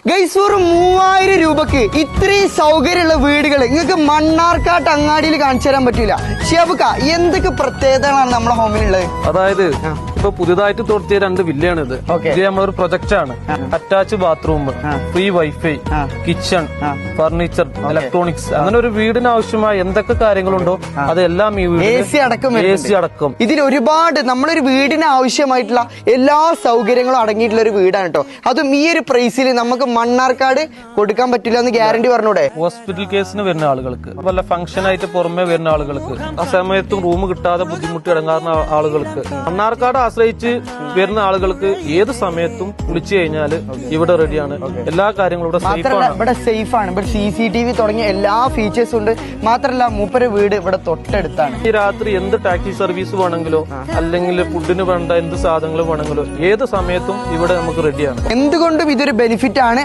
Guys ഒരു 3000 രൂപക്ക് ഇത്രയും സൗകര്യമുള്ള വീടുകൾ നിങ്ങൾക്ക് മണ്ണാർക്കാട്ട് അങ്ങാടിയിൽ കാണിച്ചു തരാൻ പറ്റൂല. ഷെബുക്ക, എന്തൊക്കെ പ്രത്യേകതകളാണ് നമ്മുടെ ഹോമിലുള്ളത്? അതായത് ഇപ്പൊ പുതിയതായിട്ട് തോർത്തിയ 2 വില്ലയാണ് ഇത്. ഇത് നമ്മളൊരു പ്രൊജക്ട് ആണ്. Attach bathroom, free wifi, kitchen, furniture, electronics, അങ്ങനെ ഒരു വീടിന് ആവശ്യമായ എന്തൊക്കെ കാര്യങ്ങളുണ്ടോ അതെല്ലാം ഈ വീട് AC അടക്കം ഇതിൽ ഒരുപാട് നമ്മളൊരു വീടിന് ആവശ്യമായിട്ടുള്ള എല്ലാ സൗകര്യങ്ങളും അടങ്ങിയിട്ടുള്ള ഒരു വീടാണ് കേട്ടോ. അതും ഈ ഒരു പ്രൈസിൽ നമുക്ക് മണ്ണാർക്കാട് കൊടുക്കാൻ പറ്റില്ല എന്ന് ഗ്യാരണ്ടി പറഞ്ഞൂടെ? ഹോസ്പിറ്റൽ കേസിന് വരുന്ന ആളുകൾക്ക്, വല്ല ഫംഗ്ഷൻ ആയിട്ട് പുറമെ വരുന്ന ആളുകൾക്ക്, ആ സമയത്തും റൂം കിട്ടാതെ ബുദ്ധിമുട്ടി ഇടങ്ങാറുന്ന ആളുകൾക്ക്, മണ്ണാർക്കാട് ആശ്രയിച്ച് വരുന്ന ആളുകൾക്ക് ഏത് സമയത്തും വിളിച്ചു കഴിഞ്ഞാൽ ഇവിടെ റെഡിയാണ്. എല്ലാ കാര്യങ്ങളും ഇവിടെ സേഫ് ആണ്. ഇവിടെ CCTV തുടങ്ങിയ എല്ലാ ഫീച്ചേഴ്സും ഉണ്ട്. മാത്രല്ല മൂപ്പര് വീട് ഇവിടെ തൊട്ടടുത്താണ്. ഈ രാത്രി എന്ത് ടാക്സി സർവീസ് വേണമെങ്കിലോ അല്ലെങ്കിൽ ഫുഡിന് വേണ്ട എന്ത് സാധനങ്ങൾ വേണമെങ്കിലോ ഏത് സമയത്തും ഇവിടെ നമുക്ക് റെഡിയാണ്. എന്തുകൊണ്ടും ഇതൊരു ബെനിഫിറ്റ് ആണ്.